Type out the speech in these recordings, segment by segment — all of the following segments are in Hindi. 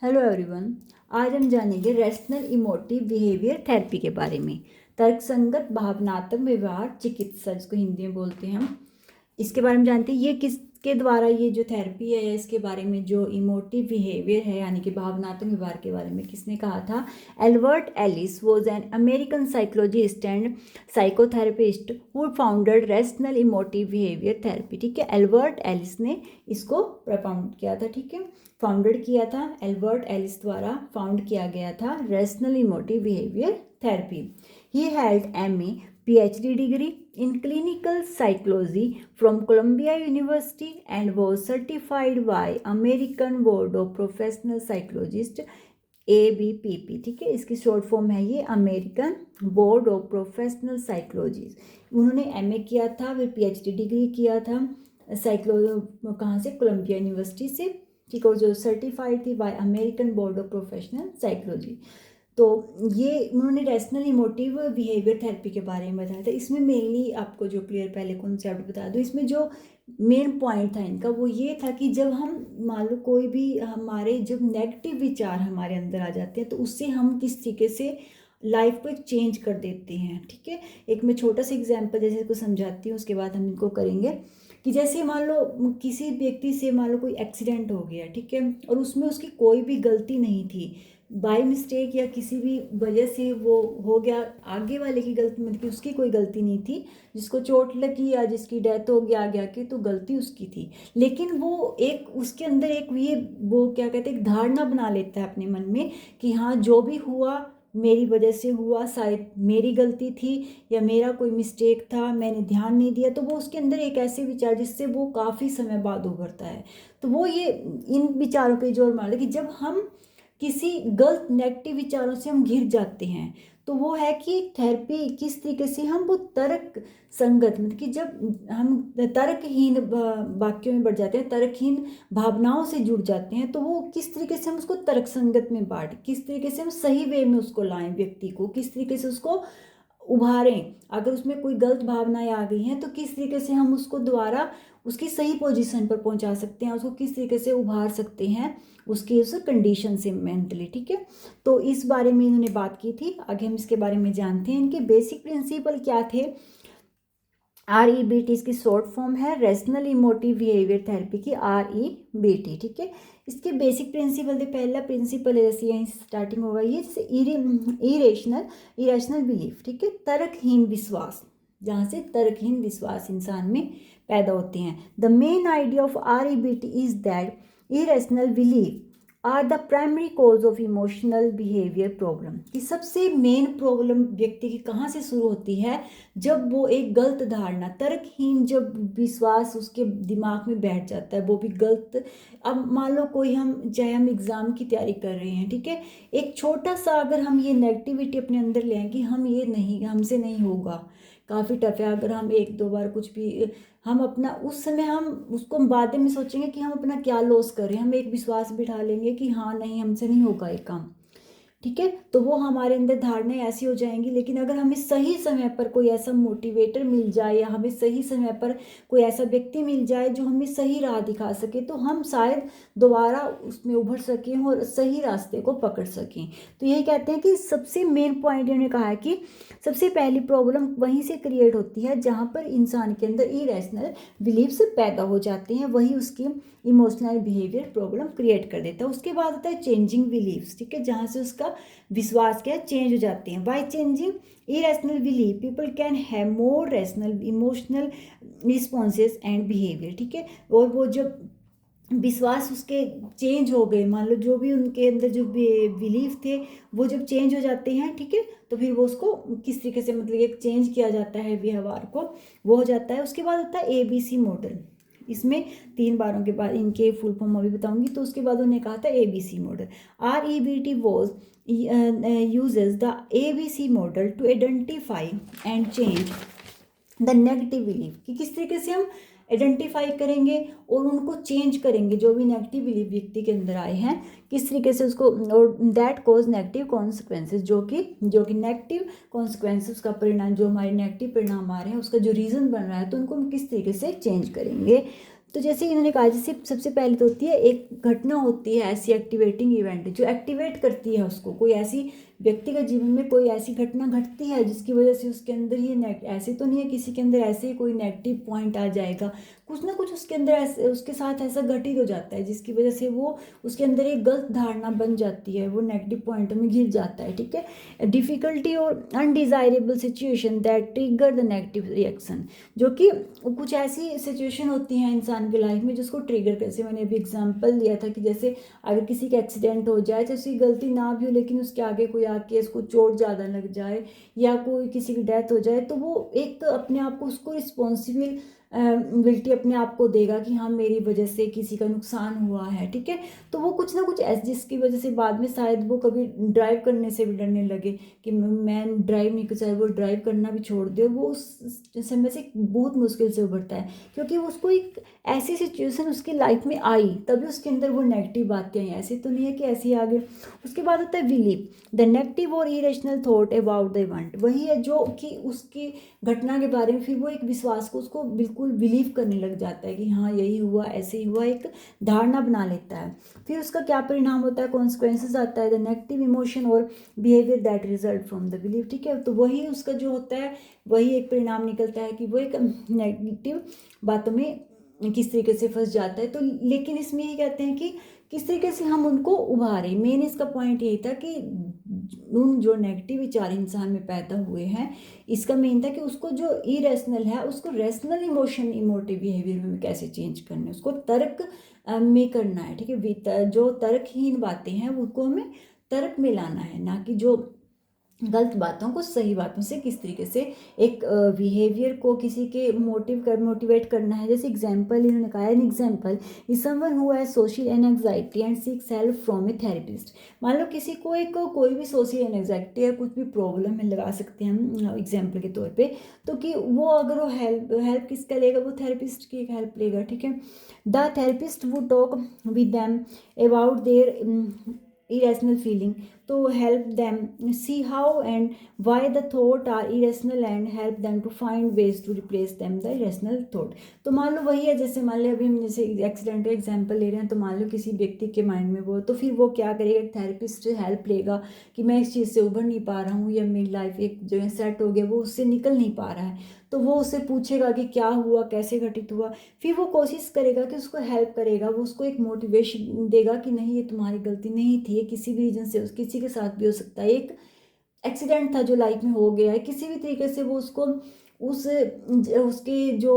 Hello everyone. आज हम जानेंगे रैशनल इमोटिव बिहेवियर थेरेपी के बारे में। तर्कसंगत भावनात्मक व्यवहार चिकित्सा, जिसको हिंदी में बोलते हैं हम, इसके बारे में जानते हैं। ये किसके द्वारा ये जो थेरेपी है, इसके बारे में जो इमोटिव बिहेवियर है यानी कि भावनात्मक व्यवहार के बारे में किसने कहा था? Albert Ellis was an American psychologist and psychotherapist who founded rational emotive behaviour therapy. ठीक है, एल्बर्ट एलिस ने इसको प्रपाउंड किया था। ठीक है, फाउंडेड किया था, एल्बर्ट एलिस द्वारा फाउंड किया गया था rational emotive behaviour therapy. He held MA PhD degree in clinical psychology from Columbia University and was certified by American Board of Professional Psychologists ABPP। ठीक है, इसकी शॉर्ट फॉर्म है ये American board of professional psychologist. उन्होंने MA किया था, फिर PhD डिग्री किया था साइकोलॉजी, कहाँ से? कोलंबिया यूनिवर्सिटी से। ठीक है, और जो सर्टिफाइड थी bye American board of professional psychology. तो ये उन्होंने रैशनल इमोटिव बिहेवियर थेरेपी के बारे में बताया था। इसमें मेनली आपको जो क्लियर पहले कॉन्सेप्ट बता दूँ, इसमें जो मेन पॉइंट था इनका वो ये था कि जब हम मान लो कोई भी हमारे जब नेगेटिव विचार हमारे अंदर आ जाते हैं तो उससे हम किस तरीके से लाइफ को एक चेंज कर देते हैं। ठीक है, एक मैं छोटा सा एग्जांपल जैसे इसको समझाती हूँ, उसके बाद हम इनको करेंगे। कि जैसे मान लो किसी व्यक्ति से मान लो कोई एक्सीडेंट हो गया, ठीक है, और उसमें उसकी कोई भी गलती नहीं थी, बाय मिस्टेक या किसी भी वजह से वो हो गया, आगे वाले की गलती मतलब कि उसकी कोई गलती नहीं थी, जिसको चोट लगी या जिसकी डेथ हो गया आगे आके तो गलती उसकी थी। लेकिन वो एक उसके अंदर एक ये वो क्या कहते हैं, एक धारणा बना लेता है अपने मन में कि हाँ जो भी हुआ मेरी वजह से हुआ, शायद मेरी गलती थी या मेरा कोई मिस्टेक था, मैंने ध्यान नहीं दिया। तो वो उसके अंदर एक ऐसे विचार जिससे वो काफ़ी समय बाद उभरता है। तो वो ये इन विचारों पे जोर मार कि जब हम किसी गलत नेगेटिव विचारों से हम घिर जाते हैं तो वो है कि थेरेपी किस तरीके से हम वो तर्क संगत मतलब कि जब हम तर्कहीन वाक्यों में बढ़ जाते हैं, तर्कहीन भावनाओं से जुड़ जाते हैं, तो वो किस तरीके से हम उसको तर्क संगत में बांट, किस तरीके से हम सही वे में उसको लाएं, व्यक्ति को किस तरीके से उसको उभारें। अगर उसमें कोई गलत भावनाएं आ गई हैं तो किस तरीके से हम उसको दोबारा उसकी सही पोजीशन पर पहुंचा सकते हैं, उसको किस तरीके से उभार सकते हैं उसकी उस कंडीशन से मेंटली। ठीक है, तो इस बारे में इन्होंने बात की थी। आगे हम इसके बारे में जानते हैं इनके बेसिक प्रिंसिपल क्या थे। REBT इसकी शॉर्ट फॉर्म है, रैशनल इमोटिव बिहेवियर थेरेपी की REBT। ठीक है, इसके बेसिक प्रिंसिपल थे। पहला प्रिंसिपल है जैसे यहीं स्टार्टिंग होगा ये इरेशनल बिलीफ। ठीक है, तर्कहीन विश्वास, जहाँ से तर्कहीन विश्वास इंसान में पैदा होते हैं। The main idea of REBT is that irrational belief are the primary cause of emotional behaviour problem. कि सबसे मेन प्रॉब्लम व्यक्ति की कहाँ से शुरू होती है? जब वो एक गलत धारणा, तर्कहीन जब विश्वास उसके दिमाग में बैठ जाता है, वो भी गलत। अब मान लो कोई चाहे हम एग्ज़ाम की तैयारी कर रहे हैं, ठीक है, एक छोटा सा अगर हम ये नेगेटिविटी अपने अंदर ले आए कि हम ये नहीं, हमसे नहीं होगा, काफ़ी टफ है, अगर हम एक दो बार कुछ भी हम अपना उस समय हम उसको बाद में सोचेंगे कि हम अपना क्या लॉस कर रहे हैं, हम एक विश्वास बिठा लेंगे कि हाँ नहीं हमसे नहीं होगा ये काम। ठीक है, तो वो हमारे अंदर धारणाएं ऐसी हो जाएंगी। लेकिन अगर हमें सही समय पर कोई ऐसा मोटिवेटर मिल जाए या हमें सही समय पर कोई ऐसा व्यक्ति मिल जाए जो हमें सही राह दिखा सके तो हम शायद दोबारा उसमें उभर सकें और सही रास्ते को पकड़ सकें। तो यही कहते हैं कि सबसे मेन पॉइंट इन्होंने कहा है कि सबसे पहली प्रॉब्लम वहीं से क्रिएट होती है जहाँ पर इंसान के अंदर इरेशनल बिलीव्स पैदा हो जाते हैं, वही उसकी इमोशनल बिहेवियर प्रॉब्लम क्रिएट कर देता है। उसके बाद आता है चेंजिंग बिलीव्स। ठीक है, जहाँ से उसका विश्वास क्या चेंज हो जाते हैं। By changing irrational belief people can have more rational emotional responses and behaviour. ठीक है, और वो जब विश्वास उसके चेंज हो गए, मान लो जो भी उनके अंदर जो बिलीफ थे वो जब चेंज हो जाते हैं, ठीक है, तो फिर वो उसको किस तरीके से मतलब एक चेंज किया जाता है व्यवहार को, वो हो जाता है। उसके बाद होता है ABC मॉडल। इसमें 3 बारों के बाद इनके फुल फॉर्म अभी बताऊंगी। तो उसके बाद उन्होंने कहा था ABC model. REBT was uses the ABC model to identify and change the negative belief। कि किस तरीके से हम आइडेंटिफाई करेंगे और उनको चेंज करेंगे, जो भी नेगेटिव बिलीफ व्यक्ति के अंदर आए हैं किस तरीके से उसको, और दैट कॉज नेगेटिव कॉन्सिक्वेंसेज, जो कि नेगेटिव कॉन्सिक्वेंसेज का परिणाम, जो हमारे नेगेटिव परिणाम आ रहे हैं उसका जो रीज़न बन रहा है, तो उनको हम किस तरीके से चेंज करेंगे। तो जैसे इन्होंने कहा, जैसे सबसे पहले तो होती है एक घटना होती है ऐसी एक्टिवेटिंग इवेंट जो एक्टिवेट करती है उसको, कोई ऐसी व्यक्ति के जीवन में कोई ऐसी घटना घटती है जिसकी वजह से उसके अंदर ये ऐसे तो नहीं है किसी के अंदर ऐसे ही कोई नेगेटिव पॉइंट आ जाएगा, कुछ ना कुछ उसके अंदर ऐसे उसके साथ ऐसा घटित हो जाता है जिसकी वजह से वो उसके अंदर एक गलत धारणा बन जाती है, वो नेगेटिव पॉइंट में गिर जाता है। ठीक है, डिफिकल्टी और undesirable situation that trigger the negative reaction, जो कि कुछ ऐसी सिचुएशन होती हैं इंसान की लाइफ में जिसको ट्रिगर, कैसे मैंने अभी एग्जांपल दिया था कि जैसे अगर किसी का एक्सीडेंट हो जाए तो उसकी गलती ना भी हो लेकिन उसके आगे कोई आके उसको चोट ज़्यादा लग जाए या कोई किसी की डेथ हो जाए, तो वो एक अपने आप को उसको रिस्पॉन्सिबिलिटी अपने आप को देगा कि हाँ मेरी वजह से किसी का नुकसान हुआ है। ठीक है, तो वो कुछ ना कुछ ऐसे जिसकी वजह से बाद में शायद वो कभी ड्राइव करने से भी डरने लगे कि मैं ड्राइव नहीं कर, चाहे वो ड्राइव करना भी छोड़ दे, वो उस समय से बहुत मुश्किल से उभरता है क्योंकि उसको एक ऐसी सिचुएशन उसकी लाइफ में आई तभी उसके अंदर वो नेगेटिव बातें आई, ऐसे तो नहीं है कि ऐसे ही आ गए। उसके बाद होता है बिलीव द नेगेटिव और irrational thought about the event, वही है जो कि उसकी घटना के बारे में फिर वो एक विश्वास को उसको बिल्कुल बिलीव करने लग जाता है कि हाँ यही हुआ ऐसे ही हुआ, एक धारणा बना लेता है। फिर उसका क्या परिणाम होता है, कॉन्सिक्वेंसेस आता है, द नेगेटिव इमोशन और behaviour that result from the believe. ठीक है, तो वही उसका जो होता है वही एक परिणाम निकलता है कि वो एक नेगेटिव बातों में किस तरीके से फंस जाता है। तो लेकिन इसमें ये कहते हैं कि किस तरीके से हम उनको उभारें, मेन इसका पॉइंट यही था कि उन जो नेगेटिव विचार इंसान में पैदा हुए हैं इसका मेन था कि उसको जो इरेशनल है उसको रेशनल इमोशन इमोटिव बिहेवियर में कैसे चेंज करना है, उसको तर्क में करना है। ठीक है, जो तर्कहीन बातें हैं उनको हमें तर्क में लाना है, ना कि जो गलत बातों को सही बातों से किस तरीके से एक बिहेवियर को किसी के मोटिवेट करना है। जैसे एग्जांपल इन्होंने कहा, an example is someone who has social anxiety and seeks help from a therapist. मान लो किसी को एक कोई भी सोशल एंजाइटी या कुछ भी प्रॉब्लम है, लगा सकते हैं हम एग्जांपल के तौर पे, तो कि वो अगर वो हेल्प किसका लेगा, वो थेरेपिस्ट की एक हेल्प लेगा। ठीक है, the therapist would talk with them about their irrational feeling to help them see how and why the thought are irrational and help them to find ways to replace them the irrational thought। तो मान लो वही है, जैसे मान लो अभी हम जैसे एक्सीडेंट का एग्जांपल ले रहे हैं, तो मान लो किसी व्यक्ति के माइंड में वो, तो फिर वो क्या करेगा, एक थेरेपिस्ट हेल्प लेगा कि मैं इस चीज़ से उभर नहीं पा रहा हूँ या मेरी लाइफ एक जो है सेट हो गया, वो उससे निकल नहीं पा रहा है, तो वो उससे पूछेगा कि क्या हुआ, कैसे घटित हुआ, फिर वो कोशिश करेगा कि उसको हेल्प करेगा, वो उसको एक मोटिवेशन देगा कि नहीं ये तुम्हारी गलती नहीं थी, ये किसी भी रीजन से किसी के साथ भी हो सकता है, एक एक्सीडेंट था जो लाइफ में हो गया है, किसी भी तरीके से वो उसको उसके जो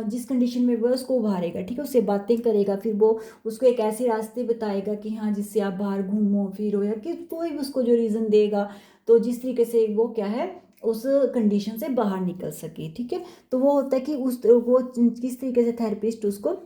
जिस कंडीशन में वो उसको उभारेगा। ठीक है, उससे बातें करेगा, फिर वो उसको एक ऐसे रास्ते बताएगा कि हाँ जिससे आप बाहर घूमो फिरो, या कि कोई भी उसको जो रीज़न देगा तो जिस तरीके से वो क्या है उस कंडीशन से बाहर निकल सके। ठीक है, तो वो होता है कि वो किस तरीके से थेरेपिस्ट उसको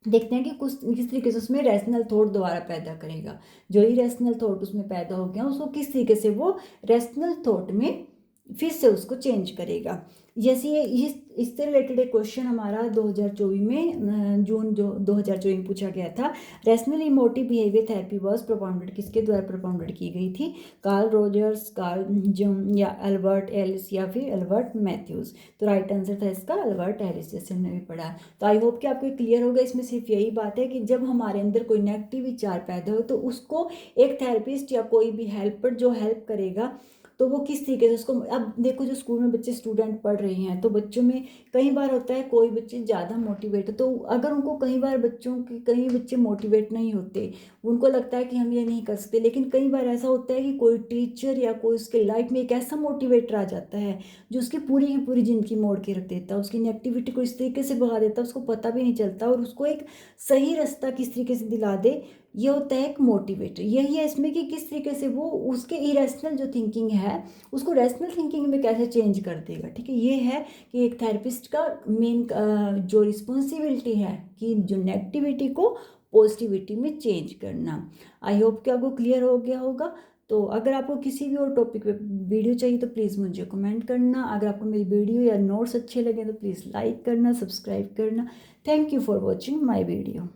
देखते हैं कि किस तरीके से उसमें रैशनल थॉट दोबारा पैदा करेगा, जो ही रैशनल थॉट उसमें पैदा हो गया उसको किस तरीके से वो रैशनल थॉट में फिर से उसको चेंज करेगा। जैसे ये इससे रिलेटेड एक क्वेश्चन हमारा 2024 में जून जो 2024 में पूछा गया था, rational emotive behaviour therapy was propounded, किसके द्वारा प्रोपाउंडेड की गई थी, कार्ल रोजर्स, कार्ल जंग या अल्बर्ट एलिस या फिर अल्बर्ट मैथ्यूज। तो राइट आंसर था इसका अल्बर्ट एलिस, जैसे हमने भी पढ़ा। तो आई होप कि आपको क्लियर होगा, इसमें सिर्फ यही बात है कि जब हमारे अंदर कोई नेगेटिव विचार पैदा हो तो उसको एक थेरेपिस्ट या कोई भी हेल्पर जो हेल्प करेगा तो वो किस तरीके से उसको, अब देखो जो स्कूल में बच्चे स्टूडेंट पढ़ रहे हैं तो बच्चों में कई बार होता है कोई बच्चे ज़्यादा मोटिवेट है, तो अगर उनको कई बार कई बच्चे मोटिवेट नहीं होते, उनको लगता है कि हम ये नहीं कर सकते, लेकिन कई बार ऐसा होता है कि कोई टीचर या कोई उसके लाइफ में एक ऐसा मोटिवेटर आ जाता है जो उसकी पूरी की पूरी ज़िंदगी मोड़ के रख देता है, उसकी नेगेटिविटी को इस तरीके से भगा देता है उसको पता भी नहीं चलता, और उसको एक सही रास्ता किस तरीके से दिला दे, ये होता है एक मोटिवेटर। यही है इसमें कि किस तरीके से वो उसके इरेशनल जो थिंकिंग है उसको रैशनल थिंकिंग में कैसे चेंज कर देगा। ठीक है, ये है कि एक थेरेपिस्ट का मेन जो रिस्पॉन्सिबिलिटी है कि जो नेगेटिविटी को पॉजिटिविटी में चेंज करना। आई होप कि आपको क्लियर हो गया होगा। तो अगर आपको किसी भी और टॉपिक पे वीडियो चाहिए तो प्लीज़ मुझे कमेंट करना। अगर आपको मेरी वीडियो या नोट्स अच्छे लगे तो प्लीज़ लाइक करना, सब्सक्राइब करना। Thank you for watching my video.